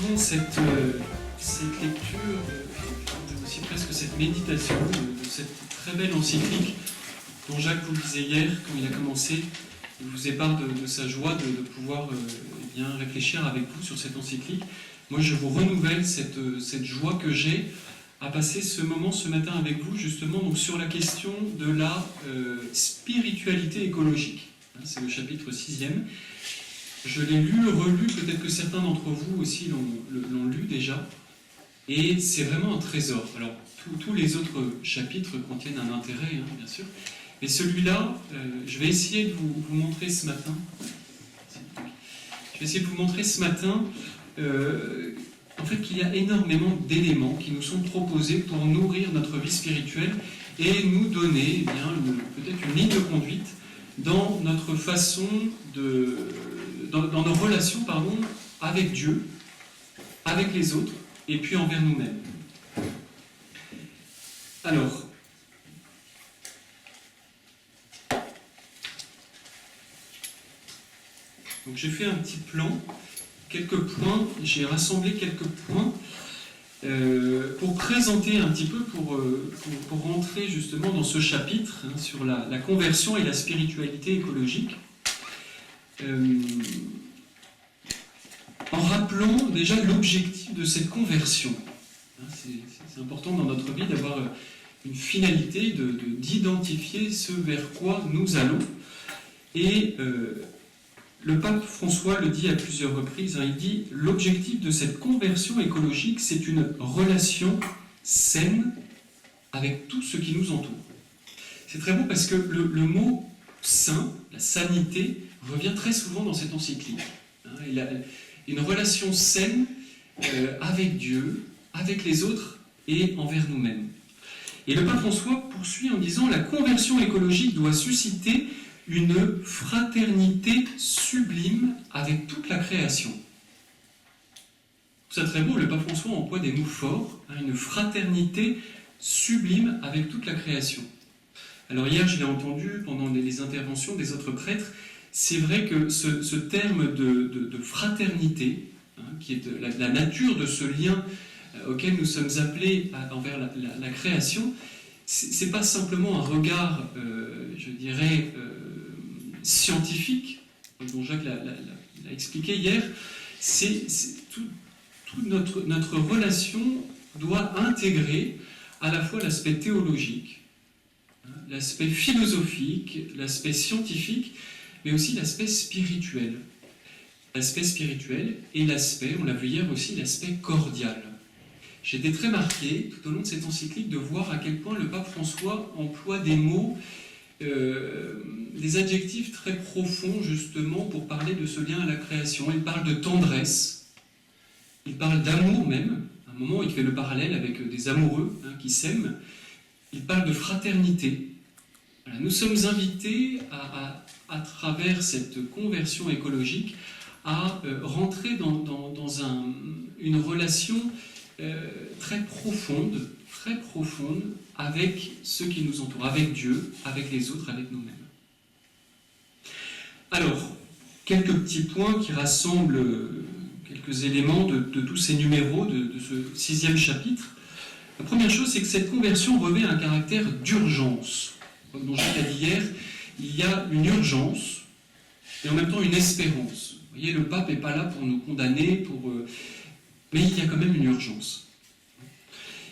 poursuivons cette lecture, aussi presque cette méditation de cette très belle encyclique dont Jacques vous le disait hier quand il a commencé. Il vous épargne de sa joie de pouvoir bien réfléchir avec vous sur cette encyclique. Moi, je vous renouvelle cette joie que j'ai à passer ce moment ce matin avec vous, justement donc sur la question de la spiritualité écologique. C'est le chapitre 6e. Je l'ai lu, relu, peut-être que certains d'entre vous aussi l'ont lu déjà, et c'est vraiment un trésor. Alors, tous les autres chapitres contiennent un intérêt, bien sûr, mais celui-là, je vais essayer de vous montrer ce matin. Je vais essayer de vous montrer ce matin, en fait, qu'il y a énormément d'éléments qui nous sont proposés pour nourrir notre vie spirituelle et nous donner peut-être une ligne de conduite dans notre façon dans nos relations, avec Dieu, avec les autres, et puis envers nous-mêmes. Alors, donc j'ai fait un petit plan, quelques points, j'ai rassemblé quelques points pour présenter un petit peu, pour rentrer justement dans ce chapitre sur la conversion et la spiritualité écologique. En rappelant déjà l'objectif de cette conversion. C'est important dans notre vie d'avoir une finalité, d'identifier ce vers quoi nous allons. Et le pape François le dit à plusieurs reprises, il dit « L'objectif de cette conversion écologique, c'est une relation saine avec tout ce qui nous entoure. » C'est très beau parce que le mot « sain », la sanité, revient très souvent dans cette encyclique. Il a une relation saine avec Dieu, avec les autres et envers nous-mêmes. Et le pape François poursuit en disant « La conversion écologique doit susciter une fraternité sublime avec toute la création. » C'est très beau, le pape François emploie des mots forts, une fraternité sublime avec toute la création. Alors hier, je l'ai entendu pendant les interventions des autres prêtres, c'est vrai que ce terme de fraternité, qui est la nature de ce lien auquel nous sommes appelés envers la création, c'est pas simplement un regard, je dirais, scientifique, dont Jacques l'a expliqué hier, c'est toute notre relation doit intégrer à la fois l'aspect théologique, l'aspect philosophique, l'aspect scientifique, mais aussi l'aspect spirituel. L'aspect spirituel et l'aspect, on l'a vu hier aussi, l'aspect cordial. J'ai été très marqué tout au long de cette encyclique de voir à quel point le pape François emploie des mots, des adjectifs très profonds justement pour parler de ce lien à la création. Il parle de tendresse, il parle d'amour même, à un moment il fait le parallèle avec des amoureux qui s'aiment, il parle de fraternité. Voilà, nous sommes invités à travers cette conversion écologique à rentrer dans une relation très profonde avec ceux qui nous entourent, avec Dieu, avec les autres, avec nous-mêmes. Alors, quelques petits points qui rassemblent quelques éléments de tous ces numéros de ce 6e chapitre. La première chose, c'est que cette conversion revêt un caractère d'urgence. Comme dont Jacques a dit hier, il y a une urgence et en même temps une espérance. Vous voyez, le pape n'est pas là pour nous condamner, mais il y a quand même une urgence.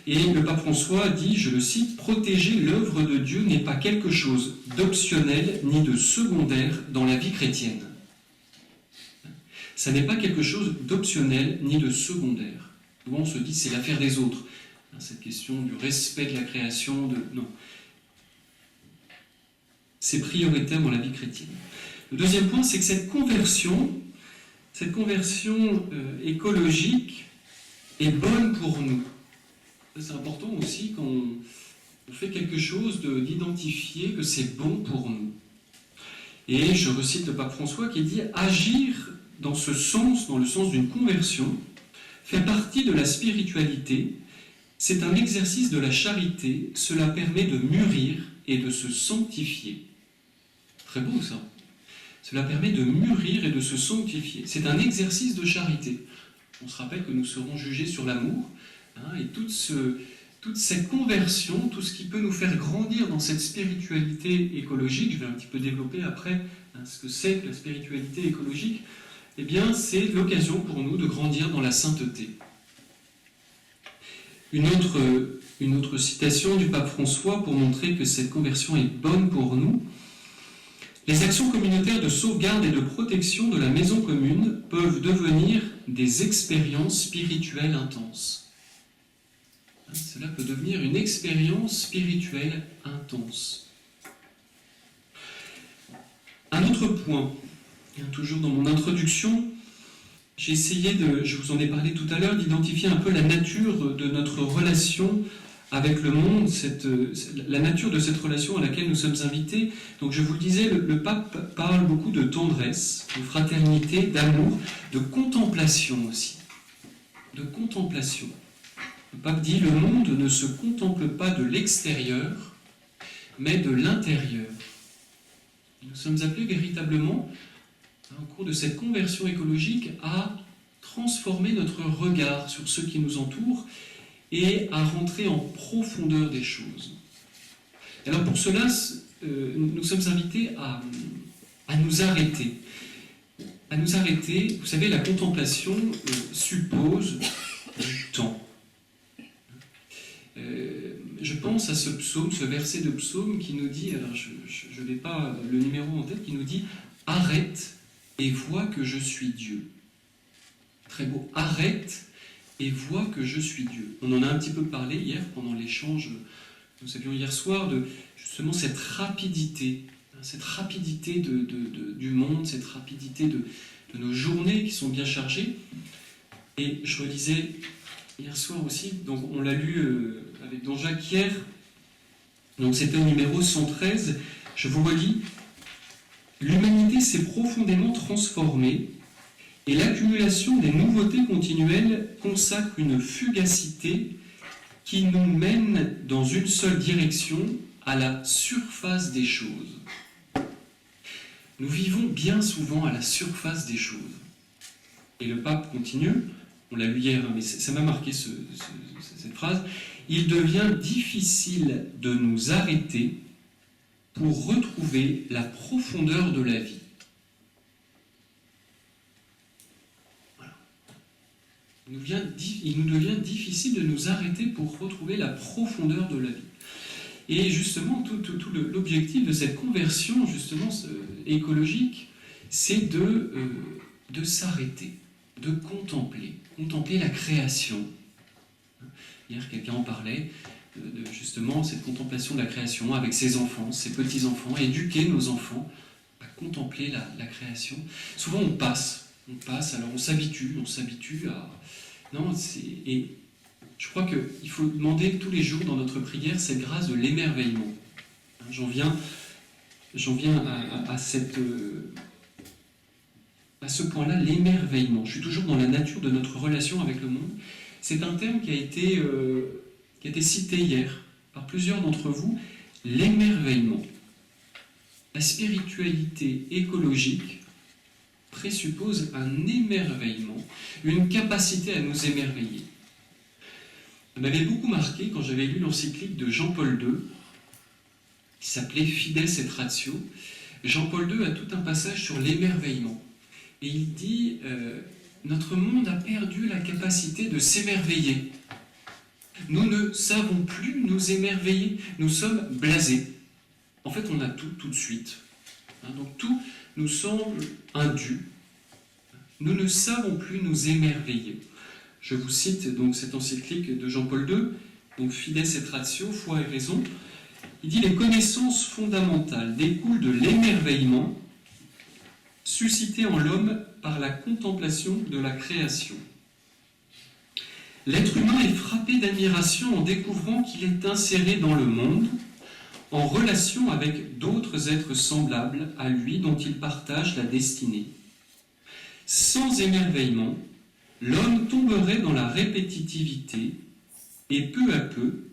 Et le pape François dit, je le cite, « Protéger l'œuvre de Dieu n'est pas quelque chose d'optionnel ni de secondaire dans la vie chrétienne. » Ça n'est pas quelque chose d'optionnel ni de secondaire. Souvent on se dit, c'est l'affaire des autres. Cette question du respect de la création, non. C'est prioritaire dans la vie chrétienne. Le deuxième point, c'est que cette conversion écologique est bonne pour nous. C'est important aussi quand on fait quelque chose d'identifier que c'est bon pour nous. Et je recite le pape François qui dit « Agir dans ce sens, dans le sens d'une conversion, fait partie de la spiritualité. C'est un exercice de la charité. Cela permet de mûrir et de se sanctifier. » Très beau ça. Cela permet de mûrir et de se sanctifier. C'est un exercice de charité. On se rappelle que nous serons jugés sur l'amour, hein, et toute cette conversion, tout ce qui peut nous faire grandir dans cette spiritualité écologique, je vais un petit peu développer après ce que c'est que la spiritualité écologique, eh bien c'est l'occasion pour nous de grandir dans la sainteté. Une autre citation du pape François pour montrer que cette conversion est bonne pour nous. Les actions communautaires de sauvegarde et de protection de la maison commune peuvent devenir des expériences spirituelles intenses. Cela peut devenir une expérience spirituelle intense. Un autre point, toujours dans mon introduction, j'ai essayé je vous en ai parlé tout à l'heure, d'identifier un peu la nature de notre relation avec le monde, la nature de cette relation à laquelle nous sommes invités. Donc je vous le disais, le pape parle beaucoup de tendresse, de fraternité, d'amour, de contemplation aussi. De contemplation. Le pape dit, le monde ne se contemple pas de l'extérieur, mais de l'intérieur. Nous sommes appelés véritablement, au cours de cette conversion écologique, à transformer notre regard sur ceux qui nous entourent et à rentrer en profondeur des choses. Alors pour cela, nous sommes invités à nous arrêter. À nous arrêter. Vous savez, la contemplation suppose du temps. Je pense à ce psaume, ce verset de psaume qui nous dit, alors je n'ai pas le numéro en tête, qui nous dit « Arrête et vois que je suis Dieu ». Très beau. « Arrête et vois que je suis Dieu ». On en a un petit peu parlé hier pendant l'échange que nous avions hier soir de justement cette rapidité du monde, cette rapidité de nos journées qui sont bien chargées. Et je relisais hier soir aussi, donc on l'a lu avec Don Jacques hier, donc c'était au numéro 113, je vous relis, « L'humanité s'est profondément transformée et l'accumulation des nouveautés continuelles consacre une fugacité qui nous mène dans une seule direction, à la surface des choses. » Nous vivons bien souvent à la surface des choses. Et le pape continue, on l'a lu hier, mais ça m'a marqué cette phrase, « Il devient difficile de nous arrêter pour retrouver la profondeur de la vie. » Voilà. Il nous devient difficile de nous arrêter pour retrouver la profondeur de la vie. Et justement, tout l'objectif de cette conversion justement écologique, c'est de s'arrêter, de contempler la création. Hier, quelqu'un en parlait, de justement cette contemplation de la création avec ses enfants, ses petits-enfants, éduquer nos enfants à contempler la création. Souvent, on passe, alors on s'habitue à... Non, et je crois qu'il faut demander tous les jours dans notre prière cette grâce de l'émerveillement. J'en viens à ce point-là, l'émerveillement. Je suis toujours dans la nature de notre relation avec le monde. C'est un terme qui a été cité hier par plusieurs d'entre vous, l'émerveillement. La spiritualité écologique présuppose un émerveillement, une capacité à nous émerveiller. Ça m'avait beaucoup marqué quand j'avais lu l'encyclique de Jean-Paul II, qui s'appelait Fides et Ratio. Jean-Paul II a tout un passage sur l'émerveillement. Et il dit, notre monde a perdu la capacité de s'émerveiller. Nous ne savons plus nous émerveiller, nous sommes blasés. En fait, on a tout de suite. Donc tout nous semble indu. Nous ne savons plus nous émerveiller. Je vous cite donc cette encyclique de Jean-Paul II, donc Fides et Ratio, foi et raison. Il dit « Les connaissances fondamentales découlent de l'émerveillement suscité en l'homme par la contemplation de la création. L'être humain est frappé d'admiration en découvrant qu'il est inséré dans le monde, en relation avec d'autres êtres semblables à lui dont il partage la destinée. Sans émerveillement, l'homme tomberait dans la répétitivité et peu à peu,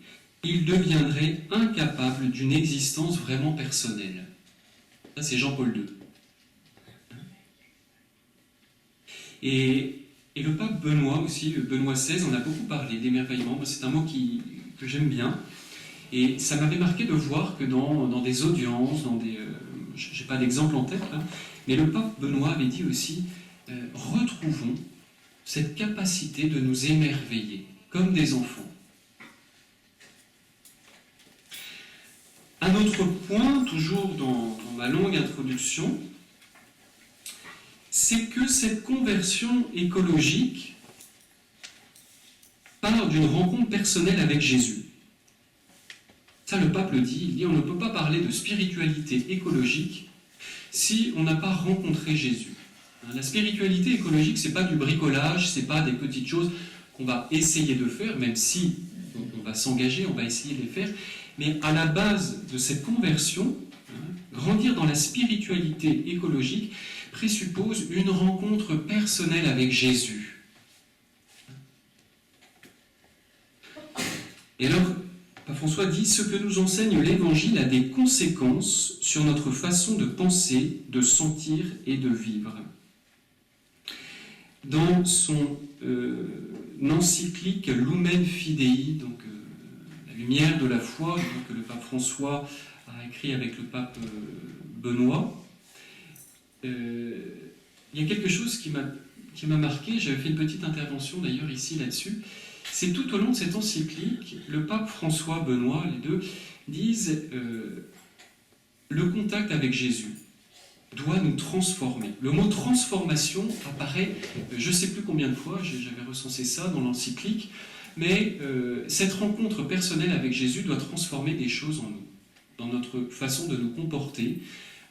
il deviendrait incapable d'une existence vraiment personnelle. » Ça, c'est Jean-Paul II. Et Et le pape Benoît aussi, Benoît XVI, en a beaucoup parlé, d'émerveillement. C'est un mot que j'aime bien. Et ça m'avait marqué de voir que dans des audiences, je n'ai pas d'exemple en tête, là, mais le pape Benoît avait dit aussi, retrouvons cette capacité de nous émerveiller, comme des enfants. Un autre point, toujours dans ma longue introduction, c'est que cette conversion écologique part d'une rencontre personnelle avec Jésus. Ça, le pape le dit, il dit on ne peut pas parler de spiritualité écologique si on n'a pas rencontré Jésus. La spiritualité écologique, ce n'est pas du bricolage, ce n'est pas des petites choses qu'on va essayer de faire, même si on va s'engager, on va essayer de les faire, mais à la base de cette conversion, grandir dans la spiritualité écologique présuppose une rencontre personnelle avec Jésus. Et alors, Pape François dit, ce que nous enseigne l'Évangile a des conséquences sur notre façon de penser, de sentir et de vivre. Dans son encyclique Lumen Fidei, donc la lumière de la foi, que le pape François a écrit avec le pape Benoît, il y a quelque chose qui m'a marqué, j'avais fait une petite intervention d'ailleurs ici là-dessus, c'est tout au long de cette encyclique, le pape François, Benoît, les deux, disent le contact avec Jésus doit nous transformer. Le mot transformation apparaît, je ne sais plus combien de fois, j'avais recensé ça dans l'encyclique, mais cette rencontre personnelle avec Jésus doit transformer des choses en nous, dans notre façon de nous comporter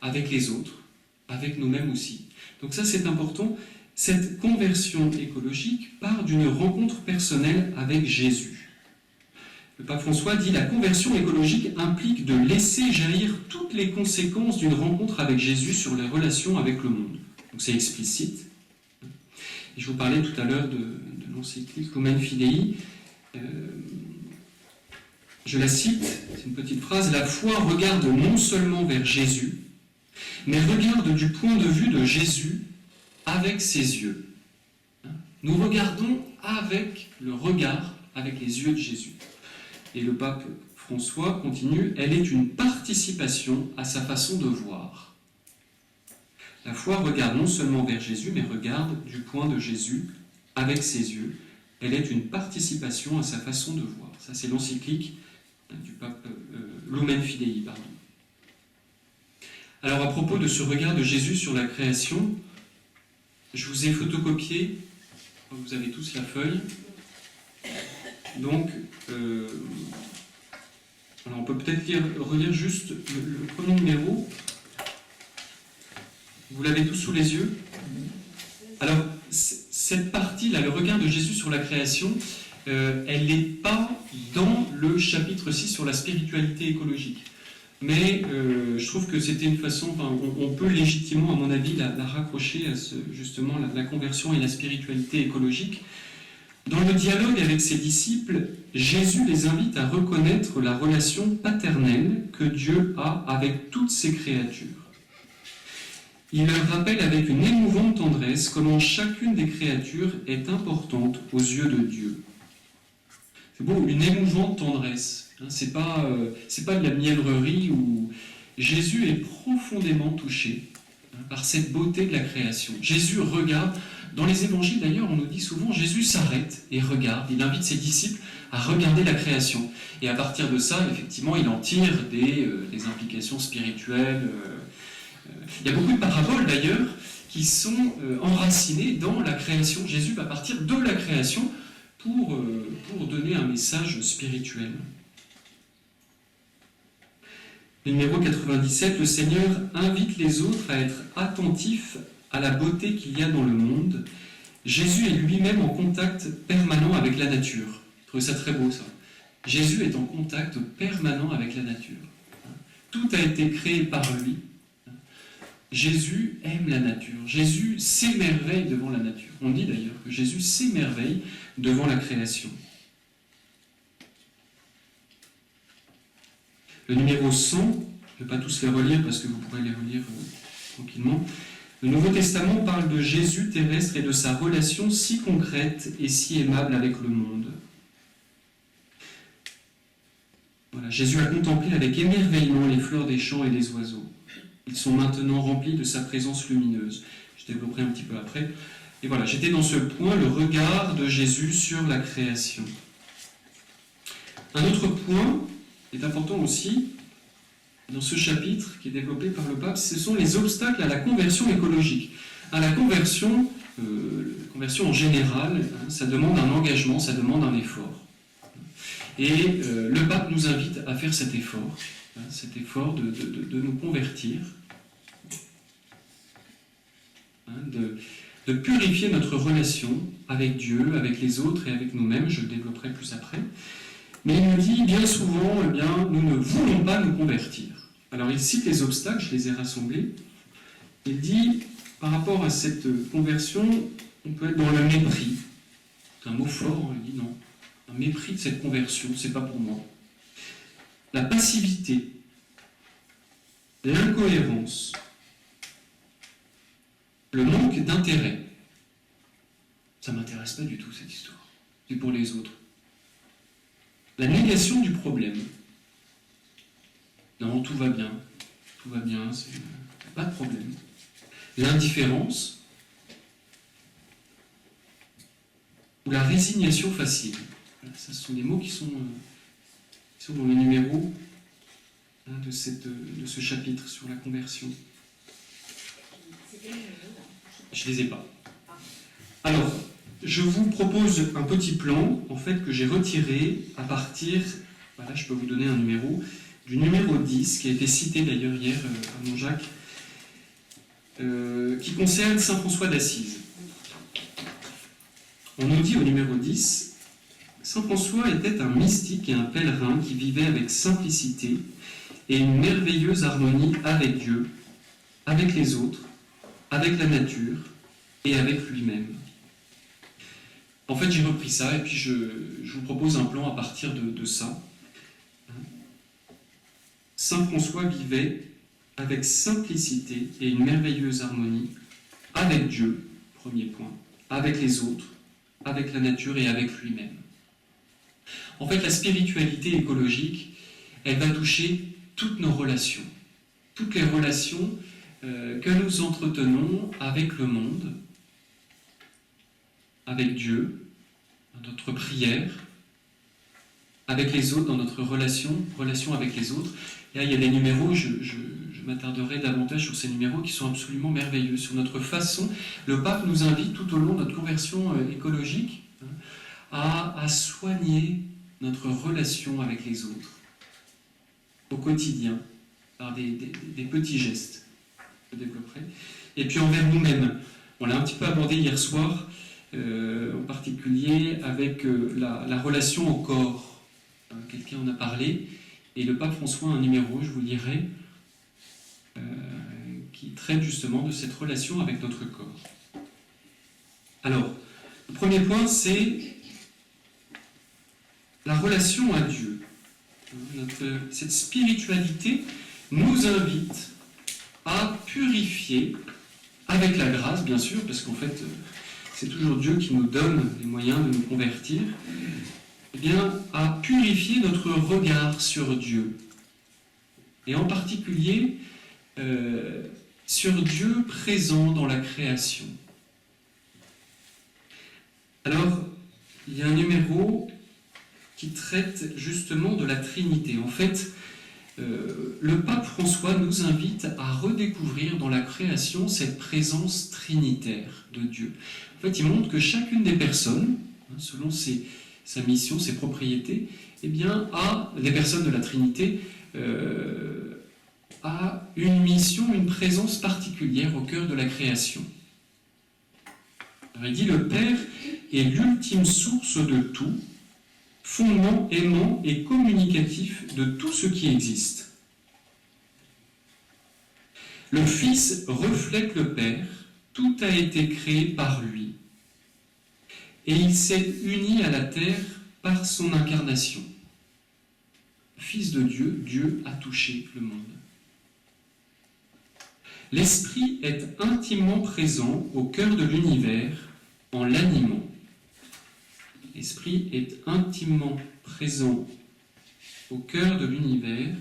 avec les autres, avec nous-mêmes aussi. Donc ça c'est important. Cette conversion écologique part d'une rencontre personnelle avec Jésus. Le pape François dit « La conversion écologique implique de laisser jaillir toutes les conséquences d'une rencontre avec Jésus sur les relations avec le monde. » Donc c'est explicite. Et je vous parlais tout à l'heure de l'encyclique Lumen Fidei. Je la cite, c'est une petite phrase. « La foi regarde non seulement vers Jésus, mais regarde du point de vue de Jésus avec ses yeux. » Nous regardons avec le regard, avec les yeux de Jésus. Et le pape François continue, elle est une participation à sa façon de voir. La foi regarde non seulement vers Jésus, mais regarde du point de Jésus avec ses yeux. Elle est une participation à sa façon de voir. Ça, c'est l'encyclique du pape Lumen Fidei, pardon. Alors, à propos de ce regard de Jésus sur la création, je vous ai photocopié, vous avez tous la feuille. Donc, alors on peut peut-être relire juste le premier numéro. Vous l'avez tous sous les yeux. Alors, cette partie-là, le regard de Jésus sur la création, elle n'est pas dans le chapitre 6 sur la spiritualité écologique. Mais je trouve que c'était une façon, on peut légitimement, à mon avis, la raccrocher à justement la conversion et la spiritualité écologique. Dans le dialogue avec ses disciples, Jésus les invite à reconnaître la relation paternelle que Dieu a avec toutes ses créatures. Il leur rappelle avec une émouvante tendresse comment chacune des créatures est importante aux yeux de Dieu. C'est beau, une émouvante tendresse. C'est pas de la mièvrerie où Jésus est profondément touché par cette beauté de la création. Jésus regarde. Dans les évangiles, d'ailleurs, on nous dit souvent, Jésus s'arrête et regarde. Il invite ses disciples à regarder la création. Et à partir de ça, effectivement, il en tire des implications spirituelles. Il y a beaucoup de paraboles, d'ailleurs, qui sont enracinées dans la création. Jésus va partir de la création pour donner un message spirituel. Le numéro 97, le Seigneur invite les autres à être attentifs à la beauté qu'il y a dans le monde. Jésus est lui-même en contact permanent avec la nature. Je trouve ça très beau, ça. Jésus est en contact permanent avec la nature. Tout a été créé par lui. Jésus aime la nature. Jésus s'émerveille devant la nature. On dit d'ailleurs que Jésus s'émerveille devant la création. Le numéro 100, je ne vais pas tous les relire parce que vous pourrez les relire tranquillement. Le Nouveau Testament parle de Jésus terrestre et de sa relation si concrète et si aimable avec le monde. Voilà, Jésus a contemplé avec émerveillement les fleurs des champs et les oiseaux. Ils sont maintenant remplis de sa présence lumineuse. Je développerai un petit peu après. Et voilà, j'étais dans ce point, le regard de Jésus sur la création. Un autre point est important aussi, dans ce chapitre qui est développé par le pape, ce sont les obstacles à la conversion écologique. À la conversion en général, ça demande un engagement, ça demande un effort. Et le pape nous invite à faire cet effort de nous convertir, de purifier notre relation avec Dieu, avec les autres et avec nous-mêmes, je le développerai plus après. Mais il nous dit bien souvent, nous ne voulons pas nous convertir. Alors il cite les obstacles, je les ai rassemblés. Il dit, par rapport à cette conversion, on peut être dans le mépris. C'est un mot fort, il dit non. Un mépris de cette conversion, c'est pas pour moi. La passivité, l'incohérence, le manque d'intérêt. Ça ne m'intéresse pas du tout cette histoire. C'est pour les autres. La négation du problème. Non, tout va bien, pas de problème. L'indifférence ou la résignation facile. Voilà, ça, ce sont des mots qui sont dans le numéro de ce chapitre sur la conversion. Je ne les ai pas. Alors, je vous propose un petit plan, en fait, que j'ai retiré à partir, voilà, je peux vous donner un numéro, du numéro 10, qui a été cité d'ailleurs hier à Montjacques, qui concerne Saint François d'Assise. On nous dit au numéro 10, Saint François était un mystique et un pèlerin qui vivait avec simplicité et une merveilleuse harmonie avec Dieu, avec les autres, avec la nature et avec lui-même. En fait, j'ai repris ça et puis je vous propose un plan à partir de ça. Saint François vivait avec simplicité et une merveilleuse harmonie avec Dieu, premier point, avec les autres, avec la nature et avec lui-même. En fait, la spiritualité écologique, elle va toucher toutes nos relations, toutes les relations que nous entretenons avec le monde, avec Dieu, dans notre prière, avec les autres, dans notre relation avec les autres. Et là, il y a des numéros, je m'attarderai davantage sur ces numéros qui sont absolument merveilleux, sur notre façon. Le pape nous invite tout au long de notre conversion écologique à soigner notre relation avec les autres, au quotidien, par des petits gestes. Je développerai. Et puis envers nous-mêmes. On l'a un petit peu abordé hier soir, en particulier avec la relation au corps. Quelqu'un en a parlé, et le pape François a un numéro, je vous lirai, qui traite justement de cette relation avec notre corps. Alors, le premier point, c'est la relation à Dieu. Cette spiritualité nous invite à purifier, avec la grâce, bien sûr, parce qu'en fait, c'est toujours Dieu qui nous donne les moyens de nous convertir, eh bien, à purifier notre regard sur Dieu. Et en particulier, sur Dieu présent dans la création. Alors, il y a un numéro qui traite justement de la Trinité. En fait, le pape François nous invite à redécouvrir dans la création cette présence trinitaire de Dieu. En fait, il montre que chacune des personnes, selon sa mission, ses propriétés, eh bien, les personnes de la Trinité, a une mission, une présence particulière au cœur de la création. Alors, il dit, le Père est l'ultime source de tout, fondement, aimant et communicatif de tout ce qui existe. Le Fils reflète le Père, tout a été créé par lui. Et il s'est uni à la terre par son incarnation. Fils de Dieu, Dieu a touché le monde. L'esprit est intimement présent au cœur de l'univers en l'animant. L'esprit est intimement présent au cœur de l'univers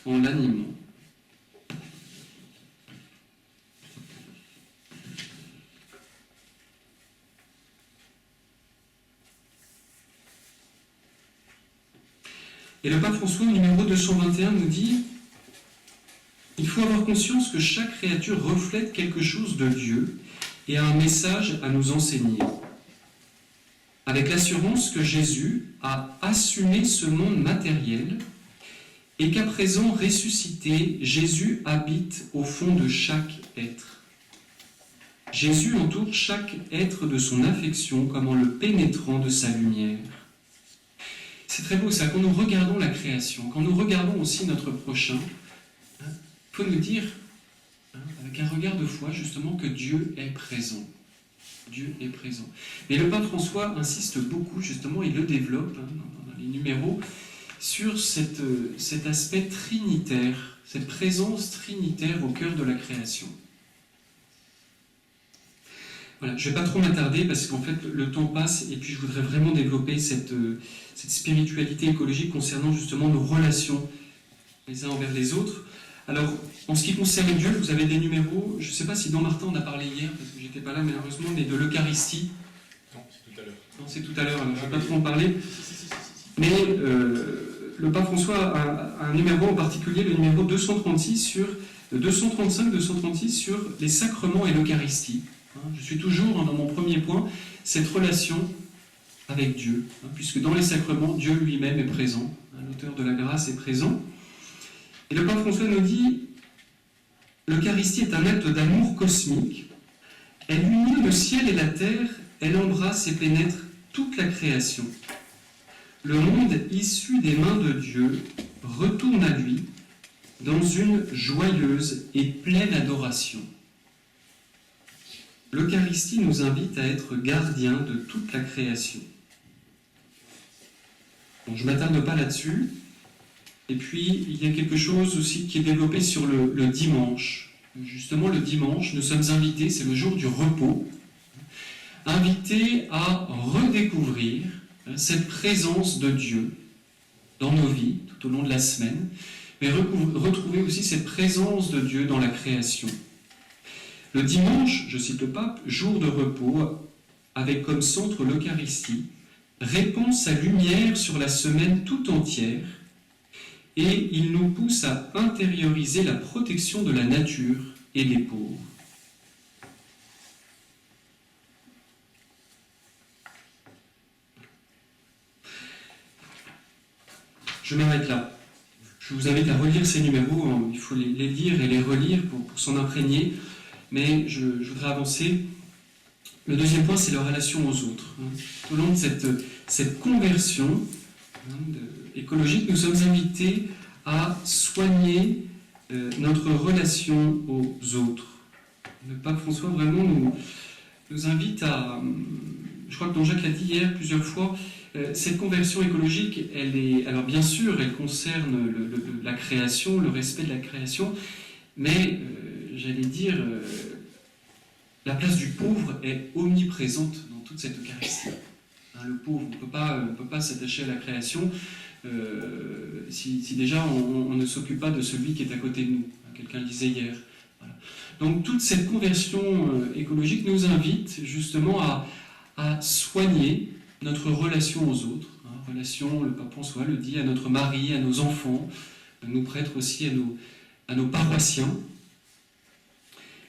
en l'animant. Et le pape François, au numéro 221, nous dit « Il faut avoir conscience que chaque créature reflète quelque chose de Dieu et a un message à nous enseigner. Avec l'assurance que Jésus a assumé ce monde matériel et qu'à présent ressuscité, Jésus habite au fond de chaque être. Jésus entoure chaque être de son affection comme en le pénétrant de sa lumière. » C'est très beau ça, quand nous regardons la création, quand nous regardons aussi notre prochain, il faut nous dire, avec un regard de foi, justement, que Dieu est présent. Dieu est présent. Mais le pape François insiste beaucoup, justement, il le développe dans les numéros, sur cet aspect trinitaire, cette présence trinitaire au cœur de la création. Voilà, je ne vais pas trop m'attarder parce qu'en fait le temps passe et puis je voudrais vraiment développer cette spiritualité écologique concernant justement nos relations les uns envers les autres. Alors, en ce qui concerne Dieu, vous avez des numéros, je ne sais pas si dans Martin on a parlé hier, parce que j'étais pas là malheureusement, mais de l'Eucharistie. Non, c'est tout à l'heure. Non, c'est tout à l'heure, alors je ne vais pas trop en parler. Mais le pape François a un numéro en particulier, le numéro 235, 236 sur les sacrements et l'Eucharistie. Je suis toujours dans mon premier point, cette relation avec Dieu, puisque dans les sacrements, Dieu lui-même est présent, l'auteur de la grâce est présent. Et le pape François nous dit, l'Eucharistie est un acte d'amour cosmique, elle unit le ciel et la terre, elle embrasse et pénètre toute la création. Le monde issu des mains de Dieu retourne à lui dans une joyeuse et pleine adoration. L'Eucharistie nous invite à être gardiens de toute la création. Bon, je ne m'attarde pas là-dessus. Et puis, il y a quelque chose aussi qui est développé sur le dimanche. Justement, le dimanche, nous sommes invités, c'est le jour du repos, invités à redécouvrir cette présence de Dieu dans nos vies, tout au long de la semaine, mais retrouver aussi cette présence de Dieu dans la création. Le dimanche, je cite le pape, jour de repos, avec comme centre l'Eucharistie, répand sa lumière sur la semaine tout entière et il nous pousse à intérioriser la protection de la nature et des pauvres. Je m'arrête là. Je vous invite à relire ces numéros, il faut les lire et les relire pour s'en imprégner. Mais je voudrais avancer. Le deuxième point, c'est la relation aux autres. Tout au long de cette conversion écologique, nous sommes invités à soigner notre relation aux autres. Le pape François vraiment nous invite à... Je crois que Don Jacques l'a dit hier plusieurs fois, cette conversion écologique, alors bien sûr, elle concerne la création, le respect de la création, mais... j'allais dire, la place du pauvre est omniprésente dans toute cette Eucharistie. Le pauvre, on ne peut pas s'attacher à la création si déjà on ne s'occupe pas de celui qui est à côté de nous. Quelqu'un le disait hier. Voilà. Donc toute cette conversion écologique nous invite justement à soigner notre relation aux autres. Relation, le pape François le dit, à notre mari, à nos enfants, nous prêtres aussi à nos paroissiens.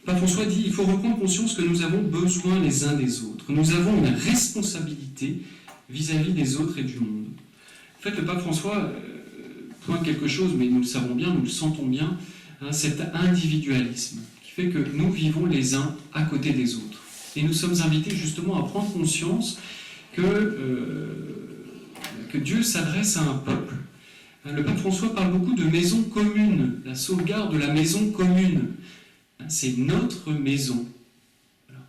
Pape François dit, il faut reprendre conscience que nous avons besoin les uns des autres. Nous avons une responsabilité vis-à-vis des autres et du monde. En fait, le pape François pointe quelque chose, mais nous le savons bien, nous le sentons bien, cet individualisme qui fait que nous vivons les uns à côté des autres. Et nous sommes invités justement à prendre conscience que Dieu s'adresse à un peuple. Le pape François parle beaucoup de maison commune, la sauvegarde de la maison commune. C'est notre maison. Voilà.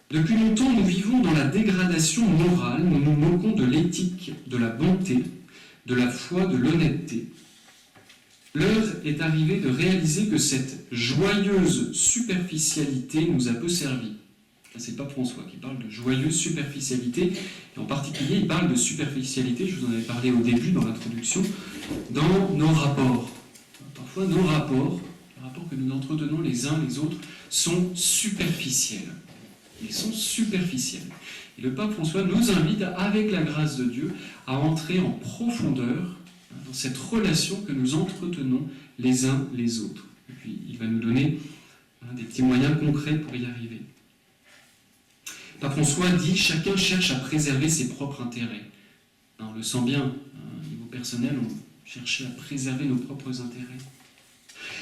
Depuis longtemps, nous vivons dans la dégradation morale, nous nous moquons de l'éthique, de la bonté, de la foi, de l'honnêteté. L'heure est arrivée de réaliser que cette joyeuse superficialité nous a peu servi. C'est Pape François qui parle de joyeuse superficialité, et en particulier il parle de superficialité, je vous en avais parlé au début dans l'introduction, dans nos rapports. Parfois nos rapports, les rapports que nous entretenons les uns les autres, sont superficiels. Ils sont superficiels. Et le Pape François nous invite, avec la grâce de Dieu, à entrer en profondeur dans cette relation que nous entretenons les uns les autres. Et puis, il va nous donner des petits moyens concrets pour y arriver. Pape François dit « Chacun cherche à préserver ses propres intérêts ». On le sent bien, au niveau personnel, on cherche à préserver nos propres intérêts.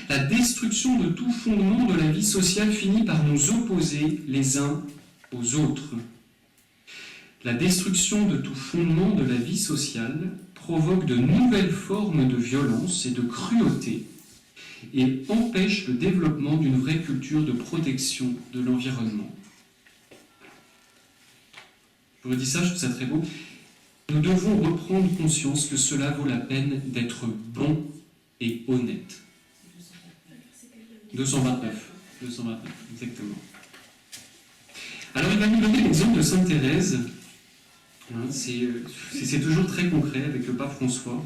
La destruction de tout fondement de la vie sociale finit par nous opposer les uns aux autres. La destruction de tout fondement de la vie sociale provoque de nouvelles formes de violence et de cruauté et empêche le développement d'une vraie culture de protection de l'environnement. Je vous redis ça, je trouve ça très beau. Nous devons reprendre conscience que cela vaut la peine d'être bon et honnête. 229, exactement. Alors il va nous donner l'exemple de Sainte Thérèse. C'est toujours très concret avec le Pape François.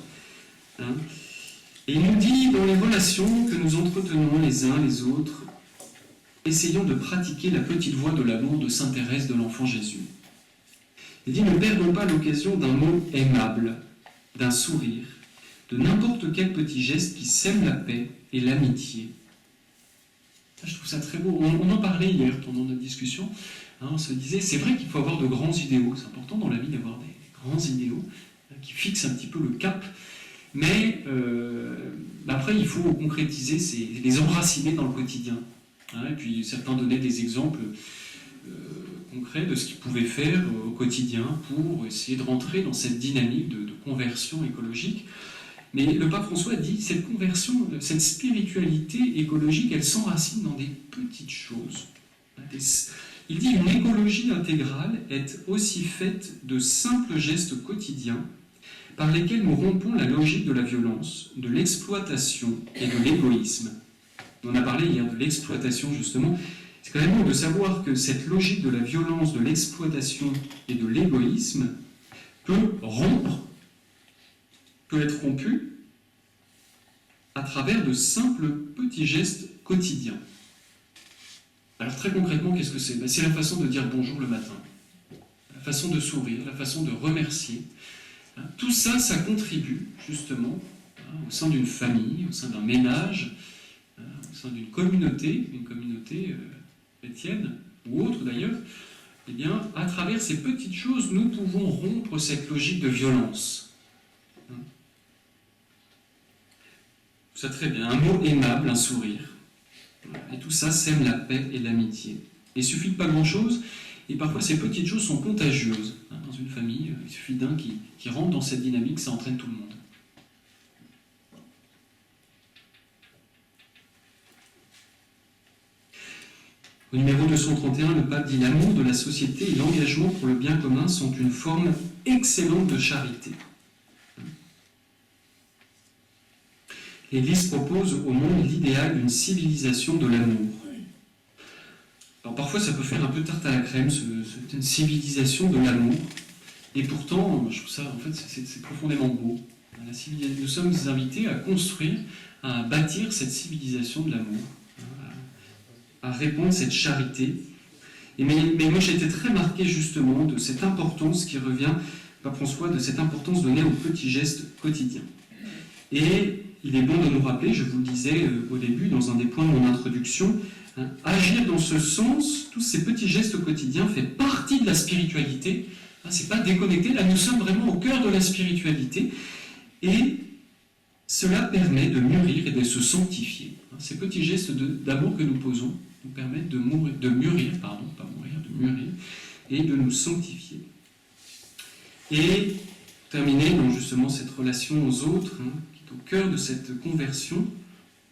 Et il nous dit, dans les relations que nous entretenons les uns les autres, essayons de pratiquer la petite voie de l'amour de Sainte Thérèse de l'Enfant Jésus. Il dit, ne perdons pas l'occasion d'un mot aimable, d'un sourire, de n'importe quel petit geste qui sème la paix et l'amitié. Je trouve ça très beau. On en parlait hier pendant notre discussion. On se disait, c'est vrai qu'il faut avoir de grands idéaux. C'est important dans la vie d'avoir des grands idéaux qui fixent un petit peu le cap. Mais après, il faut concrétiser, les enraciner dans le quotidien. Et puis certains donnaient des exemples concrets de ce qu'ils pouvaient faire au quotidien pour essayer de rentrer dans cette dynamique de conversion écologique. Mais le Pape François dit, cette conversion, cette spiritualité écologique, elle s'enracine dans des petites choses. Il dit, une écologie intégrale est aussi faite de simples gestes quotidiens par lesquels nous rompons la logique de la violence, de l'exploitation et de l'égoïsme. On a parlé hier de l'exploitation, justement. C'est quand même bon de savoir que cette logique de la violence, de l'exploitation et de l'égoïsme peut être rompue à travers de simples petits gestes quotidiens. Alors très concrètement, qu'est-ce que c'est ? C'est la façon de dire bonjour le matin, la façon de sourire, la façon de remercier. Tout ça, ça contribue justement au sein d'une famille, au sein d'un ménage, au sein d'une communauté chrétienne ou autre d'ailleurs. Eh bien, à travers ces petites choses, nous pouvons rompre cette logique de violence. Ça très bien, un mot aimable, un sourire. Et tout ça sème la paix et l'amitié. Et il suffit de pas grand-chose, et parfois ces petites choses sont contagieuses. Dans une famille, il suffit d'un qui rentre dans cette dynamique, ça entraîne tout le monde. Au numéro 231, le pape dit « L'amour de la société et l'engagement pour le bien commun sont une forme excellente de charité. » L'Église propose au monde l'idéal d'une civilisation de l'amour. Alors parfois ça peut faire un peu tarte à la crème, cette civilisation de l'amour, et pourtant je trouve ça en fait c'est profondément beau. Nous sommes invités à construire, à bâtir cette civilisation de l'amour, à répandre cette charité. Mais moi j'ai été très marqué justement de cette importance qui revient, Pape François, de cette importance donnée aux petits gestes quotidiens. Et il est bon de nous rappeler, je vous le disais au début, dans un des points de mon introduction, agir dans ce sens, tous ces petits gestes quotidiens fait partie de la spiritualité. C'est pas déconnecté, là nous sommes vraiment au cœur de la spiritualité. Et cela permet de mûrir et de se sanctifier. Ces petits gestes d'amour que nous posons nous permettent de mûrir et de nous sanctifier. Et terminer dans justement cette relation aux autres, qui est au cœur de cette conversion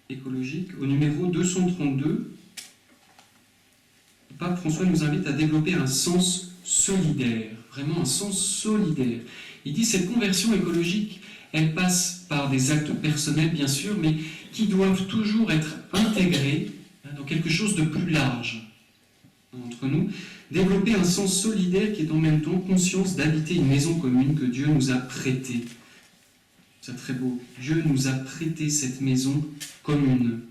écologique, au numéro 232, le pape François nous invite à développer un sens solidaire, vraiment un sens solidaire. Il dit cette conversion écologique, elles passent par des actes personnels, bien sûr, mais qui doivent toujours être intégrés dans quelque chose de plus large entre nous, développer un sens solidaire qui est en même temps conscience d'habiter une maison commune que Dieu nous a prêtée. C'est très beau. Dieu nous a prêté cette maison commune.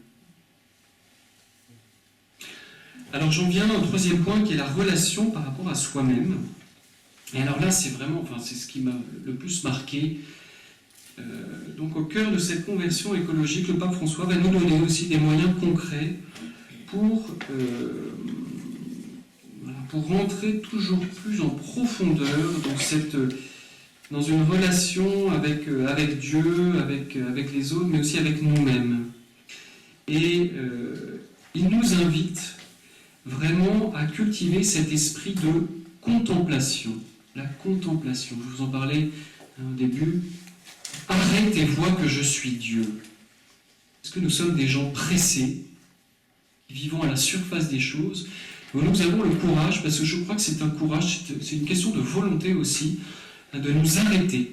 Alors j'en viens au troisième point qui est la relation par rapport à soi-même. Et alors là, c'est vraiment, c'est ce qui m'a le plus marqué. Donc au cœur de cette conversion écologique, le pape François va nous donner aussi des moyens concrets pour rentrer toujours plus en profondeur dans une relation avec Dieu, avec les autres, mais aussi avec nous-mêmes. Et il nous invite vraiment à cultiver cet esprit de contemplation. La contemplation, je vous en parlais au début. Arrête et vois que je suis Dieu. Est-ce que nous sommes des gens pressés, qui vivons à la surface des choses, où nous avons le courage, parce que je crois que c'est un courage, c'est une question de volonté aussi, de nous arrêter,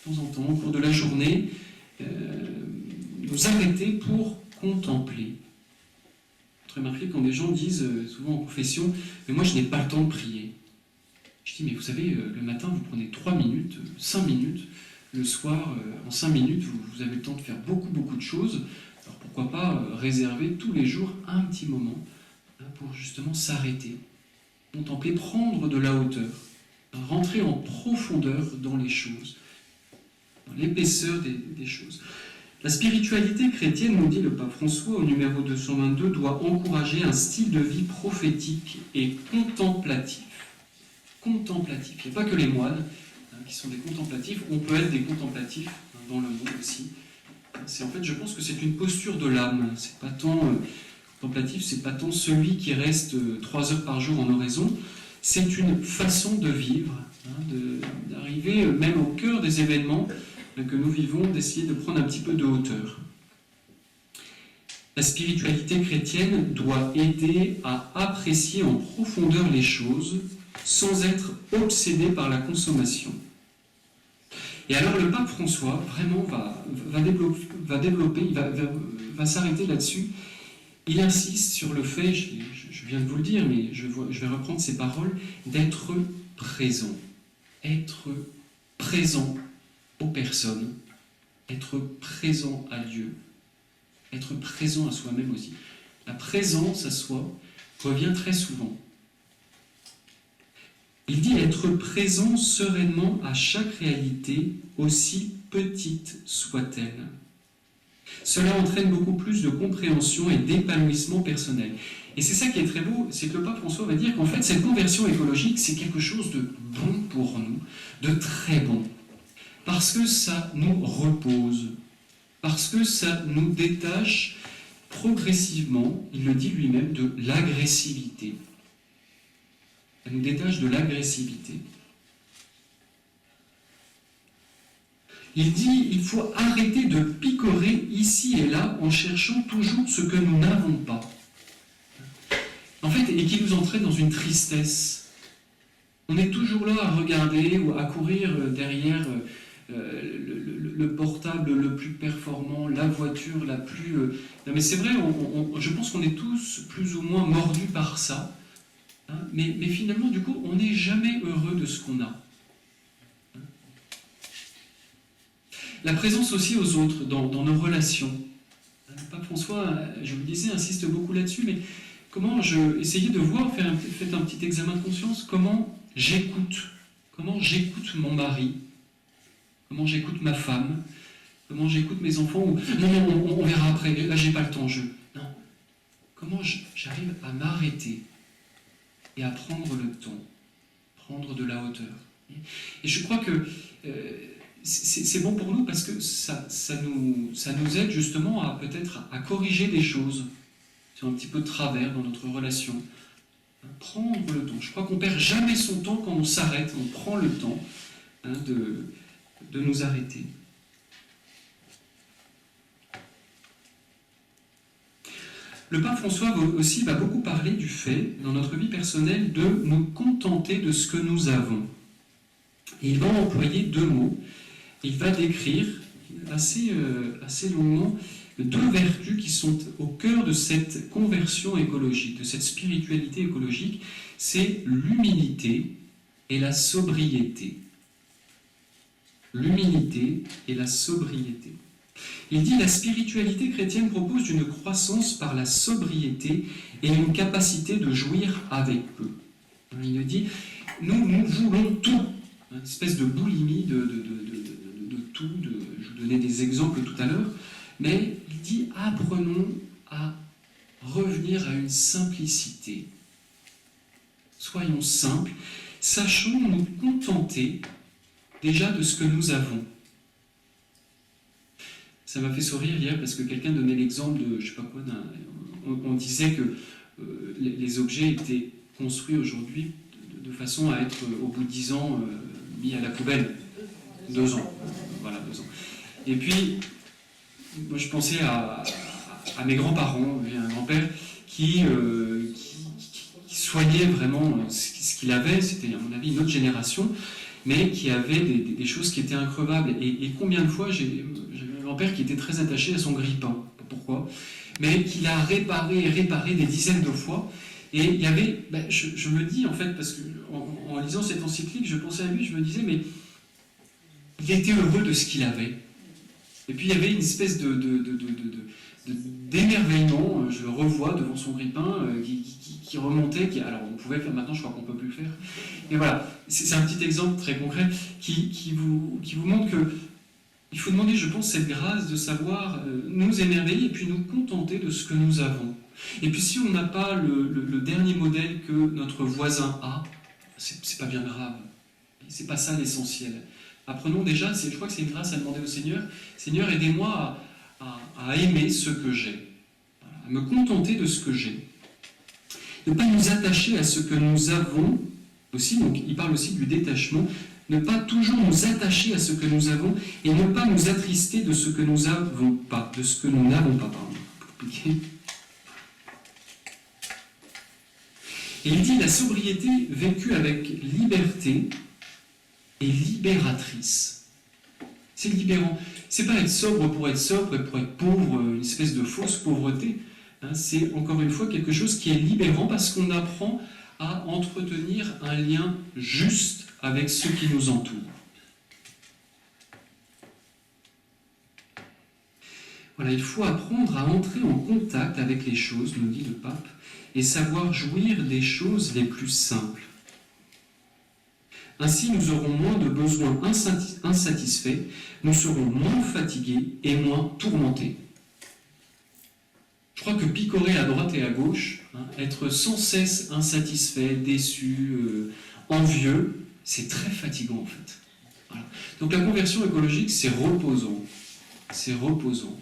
de temps en temps, au cours de la journée, nous arrêter pour contempler. Vous remarquez quand des gens disent, souvent en confession, mais moi je n'ai pas le temps de prier. Je dis, mais vous savez, le matin vous prenez 3 minutes, 5 minutes, le soir, en 5 minutes, vous avez le temps de faire beaucoup de choses. Alors pourquoi pas réserver tous les jours un petit moment pour justement s'arrêter, contempler, prendre de la hauteur, rentrer en profondeur dans les choses, dans l'épaisseur des choses. La spiritualité chrétienne, nous dit le pape François au numéro 222, doit encourager un style de vie prophétique et contemplatif. Contemplatif. Il n'y a pas que les moines qui sont des contemplatifs, on peut être des contemplatifs dans le monde aussi. En fait, je pense que c'est une posture de l'âme. C'est pas tant contemplatif, c'est pas tant celui qui reste 3 heures par jour en oraison. C'est une façon de vivre, d'arriver même au cœur des événements que nous vivons, d'essayer de prendre un petit peu de hauteur. La spiritualité chrétienne doit aider à apprécier en profondeur les choses sans être obsédé par la consommation. Et alors le pape François vraiment va développer, va s'arrêter là-dessus. Il insiste sur le fait, je viens de vous le dire, mais je vais reprendre ces paroles, d'être présent. Être présent aux personnes, être présent à Dieu, être présent à soi-même aussi. La présence à soi revient très souvent. Il dit être présent sereinement à chaque réalité, aussi petite soit-elle. Cela entraîne beaucoup plus de compréhension et d'épanouissement personnel. Et c'est ça qui est très beau, c'est que le pape François va dire qu'en fait, cette conversion écologique, c'est quelque chose de bon pour nous, de très bon. Parce que ça nous repose, parce que ça nous détache progressivement, il le dit lui-même, de l'agressivité. Ça nous détache de l'agressivité. Il dit, il faut arrêter de picorer ici et là en cherchant toujours ce que nous n'avons pas. En fait, et qui nous entraîne dans une tristesse. On est toujours là à regarder ou à courir derrière le portable le plus performant, la voiture la plus... Non mais c'est vrai, je pense qu'on est tous plus ou moins mordus par ça. Hein, mais finalement, du coup, on n'est jamais heureux de ce qu'on a. La présence aussi aux autres, dans nos relations. Le pape François, je vous le disais, insiste beaucoup là-dessus, mais essayez de voir, faites un petit examen de conscience, comment j'écoute mon mari, comment j'écoute ma femme, comment j'écoute mes enfants, ou non, on verra après, là j'ai pas le temps, non. Comment j'arrive à m'arrêter et à prendre le temps, prendre de la hauteur. Et je crois que c'est bon pour nous parce que ça nous aide justement peut-être à corriger des choses qui sont un petit peu de travers dans notre relation. Prendre le temps. Je crois qu'on ne perd jamais son temps quand on s'arrête, on prend le temps de nous arrêter. Le pape François aussi va beaucoup parler du fait, dans notre vie personnelle, de nous contenter de ce que nous avons. Et il va employer 2 mots. Il va décrire assez longuement deux vertus qui sont au cœur de cette conversion écologique, de cette spiritualité écologique, c'est l'humilité et la sobriété. L'humilité et la sobriété. Il dit la spiritualité chrétienne propose une croissance par la sobriété et une capacité de jouir avec peu. Il dit nous voulons tout, une espèce de boulimie de tout. Je vous donnais des exemples tout à l'heure, mais il dit apprenons à revenir à une simplicité. Soyons simples, sachons nous contenter déjà de ce que nous avons. Ça m'a fait sourire hier parce que quelqu'un donnait l'exemple de, je sais pas quoi, on disait que les objets étaient construits aujourd'hui de façon à être, au bout de 10 ans, mis à la poubelle. 2 ans. Voilà, 2 ans. Et puis, moi je pensais à mes grands-parents, un grand-père qui soignait vraiment ce qu'il avait, c'était à mon avis une autre génération, mais qui avait des choses qui étaient increvables. Et combien de fois j'avais un grand-père qui était très attaché à son grille-pain, pourquoi, mais qu'il a réparé des dizaines de fois. Et il y avait, je me dis en fait, parce que en lisant cette encyclique, je pensais à lui, je me disais, mais il était heureux de ce qu'il avait. Et puis il y avait une espèce d'émerveillement, je le revois devant son grille-pain, qui remontait, alors on pouvait le faire maintenant, je crois qu'on ne peut plus le faire. Mais voilà, c'est un petit exemple très concret qui vous montre que il faut demander, je pense, cette grâce de savoir nous émerveiller et puis nous contenter de ce que nous avons. Et puis si on n'a pas le dernier modèle que notre voisin a, c'est pas bien grave. C'est pas ça l'essentiel. Apprenons déjà, je crois que c'est une grâce à demander au Seigneur, Seigneur, aidez-moi à aimer ce que j'ai, à me contenter de ce que j'ai. Ne pas nous attacher à ce que nous avons aussi, donc il parle aussi du détachement, ne pas toujours nous attacher à ce que nous avons et ne pas nous attrister de ce que nous n'avons pas, Et il dit la sobriété vécue avec liberté est libératrice. C'est libérant. C'est pas être sobre pour être sobre et pour être pauvre, une espèce de fausse pauvreté. C'est encore une fois quelque chose qui est libérant parce qu'on apprend à entretenir un lien juste avec ceux qui nous entourent. Voilà, il faut apprendre à entrer en contact avec les choses, nous dit le pape, et savoir jouir des choses les plus simples. Ainsi, nous aurons moins de besoins insatisfaits, nous serons moins fatigués et moins tourmentés. Je crois que picorer à droite et à gauche, être sans cesse insatisfait, déçu, envieux, c'est très fatigant en fait. Voilà. Donc la conversion écologique, c'est reposant. C'est reposant.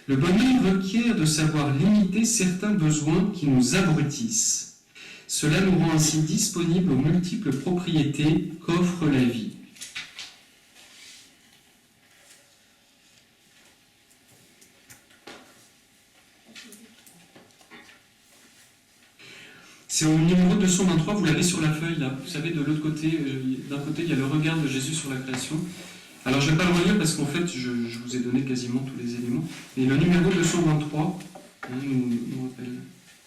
Le bonheur requiert de savoir limiter certains besoins qui nous abrutissent. Cela nous rend ainsi disponibles aux multiples propriétés qu'offre la vie. C'est au numéro 223, vous l'avez sur la feuille là. Vous savez, de l'autre côté, d'un côté, il y a le regard de Jésus sur la création. Alors je ne vais pas le relire parce qu'en fait, je vous ai donné quasiment tous les éléments. Mais le numéro 223 nous rappelle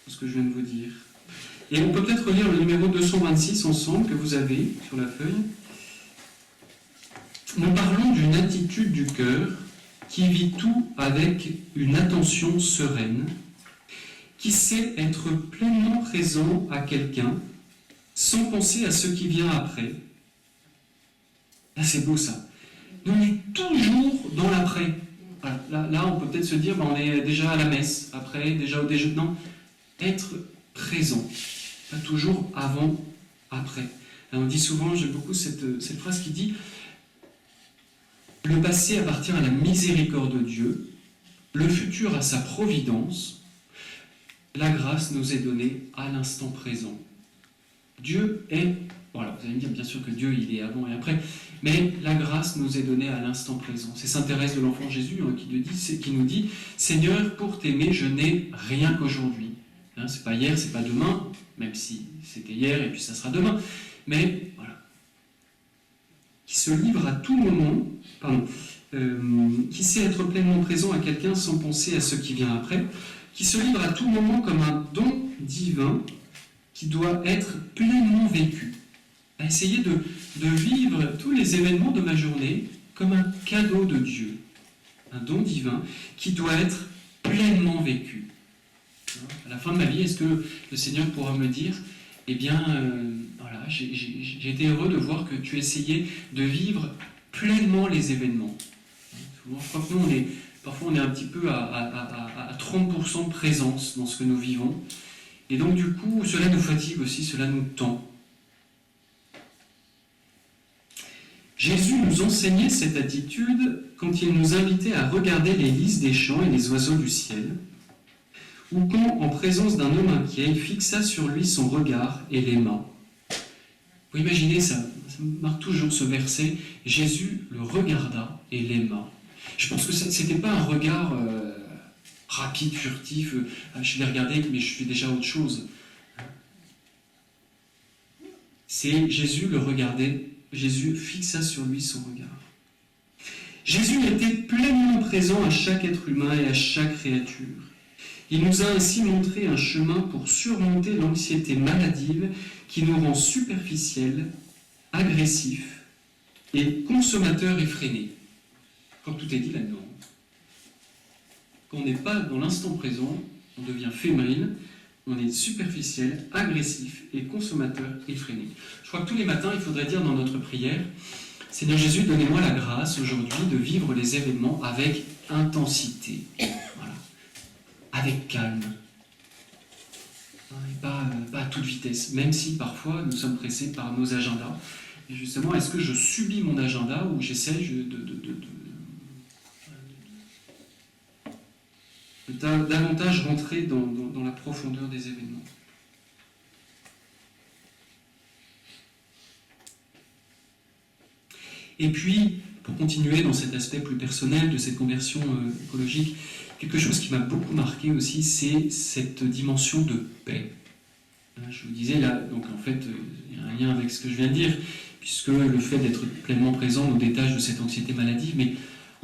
ce que je viens de vous dire. Et on peut peut-être relire le numéro 226 ensemble, que vous avez sur la feuille. Nous parlons d'une attitude du cœur qui vit tout avec une attention sereine, qui sait être pleinement présent à quelqu'un, sans penser à ce qui vient après. Là, c'est beau ça. Nous sommes toujours dans l'après. Voilà. Là, on peut peut-être se dire, on est déjà à la messe, après, déjà au déjeuner. Non, être présent. Pas toujours avant, après. Là, on dit souvent, j'aime beaucoup cette phrase qui dit « Le passé appartient à la miséricorde de Dieu, le futur à sa providence, la grâce nous est donnée à l'instant présent. » Dieu est... Voilà, vous allez me dire bien sûr que Dieu, il est avant et après, mais la grâce nous est donnée à l'instant présent. C'est sainte Thérèse de l'Enfant Jésus qui nous dit « Seigneur, pour t'aimer, je n'ai rien qu'aujourd'hui. » C'est pas hier, c'est pas demain, même si c'était hier et puis ça sera demain. Mais voilà. qui se livre à tout moment, qui sait être pleinement présent à quelqu'un sans penser à ce qui vient après, qui se livre à tout moment comme un don divin qui doit être pleinement vécu. À essayer de vivre tous les événements de ma journée comme un cadeau de Dieu, un don divin qui doit être pleinement vécu. À la fin de ma vie, est-ce que le Seigneur pourra me dire, eh bien, voilà, j'ai été heureux de voir que tu essayais de vivre pleinement les événements. Souvent, je crois que nous, parfois on est un petit peu à 30% de présence dans ce que nous vivons. Et donc du coup, cela nous fatigue aussi, cela nous tend. Jésus nous enseignait cette attitude quand il nous invitait à regarder les lys des champs et les oiseaux du ciel, ou quand, en présence d'un homme inquiet, il fixa sur lui son regard et l'aima. Vous imaginez ça me marque toujours ce verset, Jésus le regarda et l'aima. Je pense que ce n'était pas un regard rapide, furtif, je vais regarder mais je fais déjà autre chose. C'est Jésus le regardait, Jésus fixa sur lui son regard. Jésus était pleinement présent à chaque être humain et à chaque créature. Il nous a ainsi montré un chemin pour surmonter l'anxiété maladive qui nous rend superficiels, agressifs et consommateurs effrénés. Quand tout est dit là-dedans. Quand on n'est pas dans l'instant présent, on devient fébrile, on est superficiel, agressif et consommateur effréné. Je crois que tous les matins, il faudrait dire dans notre prière, Seigneur Jésus, donnez-moi la grâce aujourd'hui de vivre les événements avec intensité, voilà. Avec calme, et pas à toute vitesse, même si parfois nous sommes pressés par nos agendas. Et justement, est-ce que je subis mon agenda ou j'essaie de davantage rentrer dans la profondeur des événements. Et puis, pour continuer dans cet aspect plus personnel de cette conversion écologique, quelque chose qui m'a beaucoup marqué aussi, c'est cette dimension de paix. Je vous disais là, donc en fait, il y a un lien avec ce que je viens de dire, puisque le fait d'être pleinement présent nous détache de cette anxiété maladive, mais